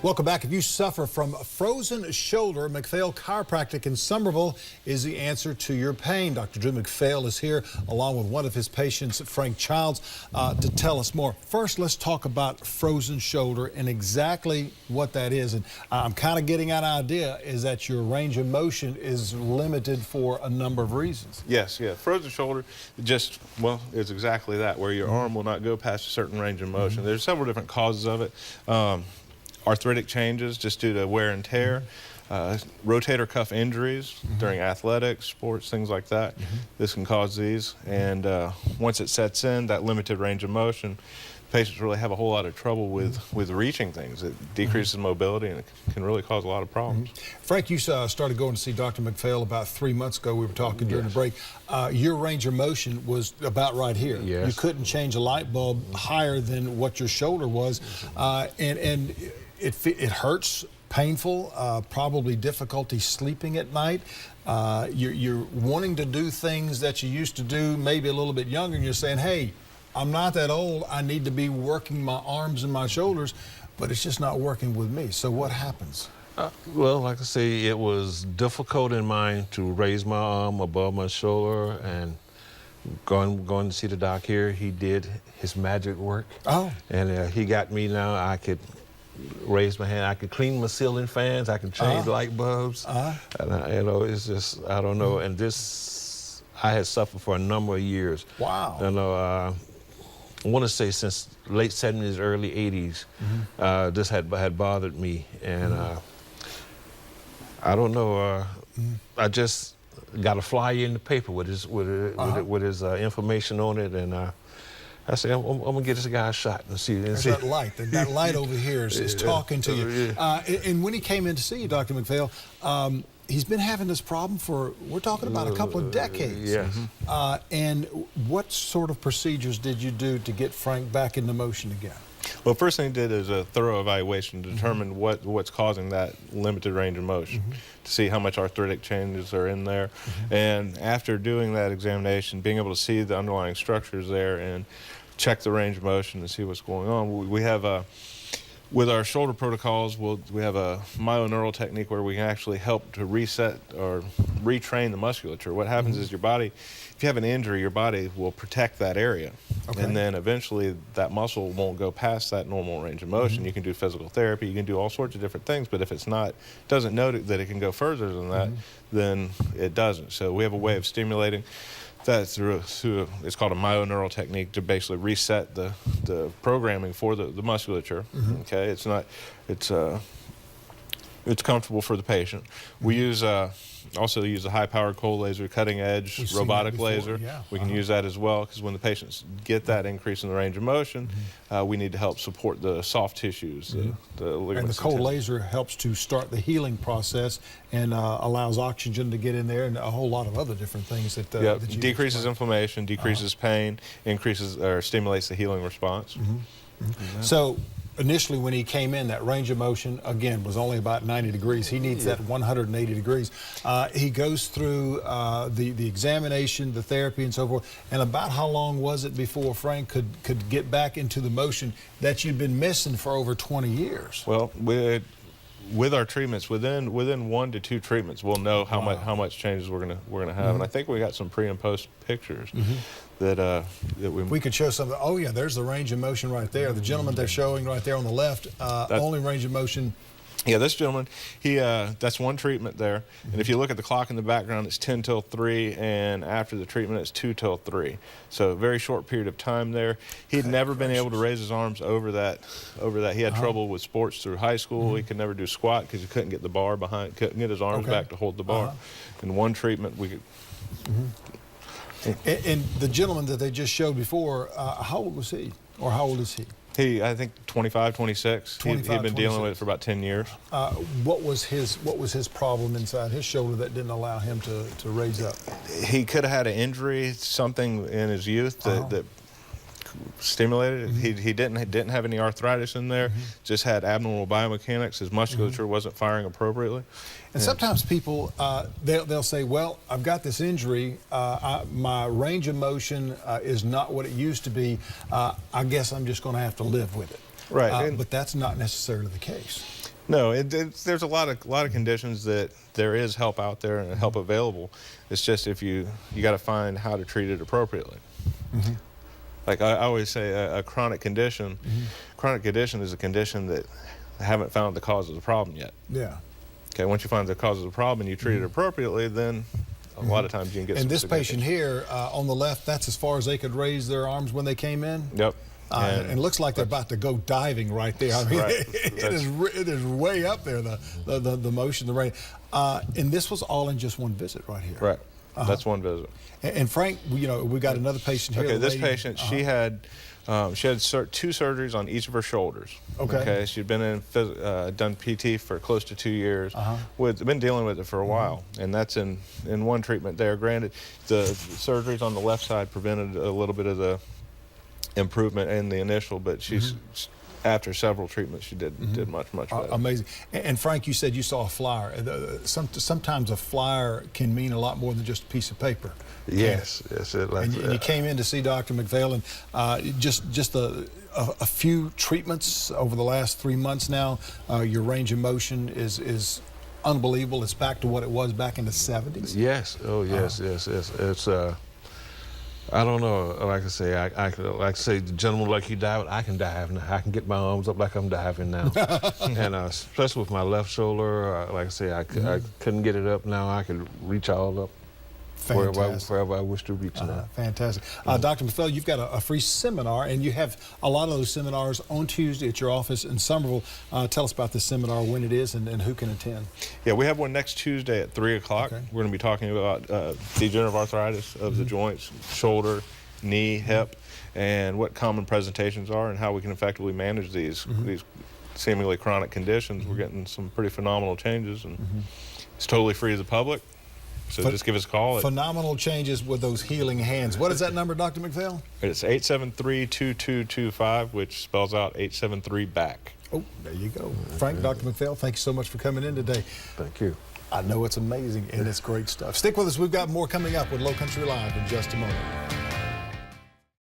Welcome back. If you suffer from a frozen shoulder, McPhail Chiropractic in Summerville is the answer to your pain. Dr. Drew McPhail is here along with one of his patients, Frank Childs, to tell us more. First, let's talk about frozen shoulder and exactly what that is. And I'm kind of getting an idea is that your range of motion is limited for a number of reasons. Yes, yeah. Frozen shoulder just, well, it's exactly that, where your arm will not go past a certain range of motion. There's several different causes of it. Arthritic changes just due to wear and tear, rotator cuff injuries during athletics, sports, things like that. This can cause these, and once it sets in, that limited range of motion, patients really have a whole lot of trouble with reaching things. It decreases mobility, and it can really cause a lot of problems. Frank, you started going to see Dr. McPhail about 3 months ago. We were talking during the break. Your range of motion was about right here. Yes. You couldn't change a light bulb higher than what your shoulder was, and it hurts, painful, probably difficulty sleeping at night. You're wanting to do things that you used to do maybe a little bit younger, and you're saying, hey, I'm not that old, I need to be working my arms and my shoulders, but it's just not working with me. So what happens? Well, like I say, it was difficult in mine to raise my arm above my shoulder, and going to see the doc here, he did his magic work. Oh. And he got me now, I could raise my hand, I could clean my ceiling fans, I could change light bulbs. And you know, it's just, I don't know, and this, I had suffered for a number of years. Wow. You know, I want to say since late 70s, early 80s, this had bothered me, and I don't know. I just got a flyer in the paper with his information on it, and I said, I'm gonna get this guy a shot and see. There's that light. That light over here is talking to you. And when he came in to see you, Dr. McPhail, he's been having this problem for, we're talking about a couple of decades. Yes. And what sort of procedures did you do to get Frank back into motion again? Well, first thing he did is a thorough evaluation to determine what's causing that limited range of motion, to see how much arthritic changes are in there. And after doing that examination, being able to see the underlying structures there and check the range of motion and see what's going on, we have with our shoulder protocols, we have a myoneural technique where we can actually help to reset or retrain the musculature. What happens is your body, if you have an injury, your body will protect that area. And then eventually that muscle won't go past that normal range of motion. You can do physical therapy, you can do all sorts of different things, but if it's not, doesn't know that it can go further than that, then it doesn't. So we have a way of stimulating that through it's called a myoneural technique to basically reset the programming for the musculature. Okay, it's comfortable for the patient. We use also use a high-powered cold laser, cutting-edge robotic laser. We can use that as well, because when the patients get that increase in the range of motion, we need to help support the soft tissues, the ligaments. And the cold laser helps to start the healing process and allows oxygen to get in there and a whole lot of other different things that, that you decreases inflammation, decreases pain, increases or stimulates the healing response. So initially when he came in, that range of motion, again, was only about 90 degrees. He needs that 180 degrees. He goes through the examination, the therapy, and so forth. And about how long was it before Frank could get back into the motion that you'd been missing for over 20 years? Well, with our treatments, within 1 to 2 treatments, we'll know how much changes we're gonna have. And I think we got some pre and post pictures that we could show some. Oh yeah, there's the range of motion right there. The gentleman they're showing right there on the left, only range of motion. Yeah, this gentleman, that's one treatment there. And if you look at the clock in the background, it's 10 till 3, and after the treatment, it's 2 till 3. So a very short period of time there. He'd never been able to raise his arms over that. He had trouble with sports through high school. He could never do squat because he couldn't get the bar behind, couldn't get his arms back to hold the bar. In one treatment, we could. And the gentleman that they just showed before, how old was he, or how old is he? I think 25, 26. He'd been dealing with it for about 10 years. What was his problem inside his shoulder that didn't allow him to raise up? He could have had an injury, something in his youth that stimulated it. He didn't have any arthritis in there. Just had abnormal biomechanics. His musculature wasn't firing appropriately. And sometimes people, they'll say, well, I've got this injury. My range of motion is not what it used to be. I guess I'm just going to have to live with it. Right. But that's not necessarily the case. No, there's a lot of conditions that there is help out there and help available. It's just if you got to find how to treat it appropriately. Like I always say, a chronic condition, chronic condition is a condition that haven't found the cause of the problem yet. Yeah. Okay, once you find the cause of the problem and you treat it appropriately, then a lot of times you can get. And this patient here on the left, that's as far as they could raise their arms when they came in. Yep. And it looks like they're about to go diving right there. I mean, Right. it is way up there, the motion, the rate. And this was all in just one visit right here. Right. That's one visit. And Frank, we got another patient here. Okay, this lady. patient, she had two surgeries on each of her shoulders. Okay. She'd been done PT for close to 2 years. Been dealing with it for a while, and that's in one treatment there. Granted, the surgeries on the left side prevented a little bit of the improvement in the initial, but she's after several treatments, she did much better. Amazing. And Frank, you said you saw a flyer. Sometimes a flyer can mean a lot more than just a piece of paper. Yes. And you came in to see Dr. McPhail, and just a few treatments over the last 3 months now. Your range of motion is unbelievable. It's back to what it was back in the 70s. Yes. Oh, yes, yes. It's I don't know. Like I say, the gentleman like you dive, I can dive now. I can get my arms up like I'm diving now. And especially with my left shoulder, like I say, I couldn't get it up now. I could reach all up wherever I wish to reach now. Fantastic. Dr. McPhail, you've got a free seminar, and you have a lot of those seminars on Tuesday at your office in Summerville. Tell us about this seminar, when it is, and who can attend. Yeah, we have one next Tuesday at 3 o'clock. Okay. We're going to be talking about degenerative arthritis of the joints, shoulder, knee, hip, and what common presentations are and how we can effectively manage these seemingly chronic conditions. We're getting some pretty phenomenal changes, and it's totally free to the public. So just give us a call. Phenomenal changes with those healing hands. What is that number, Dr. McPhail? It's 873-2225, which spells out 873-BACK. Oh, there you go. Frank, Dr. McPhail, thank you so much for coming in today. Thank you. I know it's amazing, and it's great stuff. Stick with us. We've got more coming up with Low Country Live in just a moment.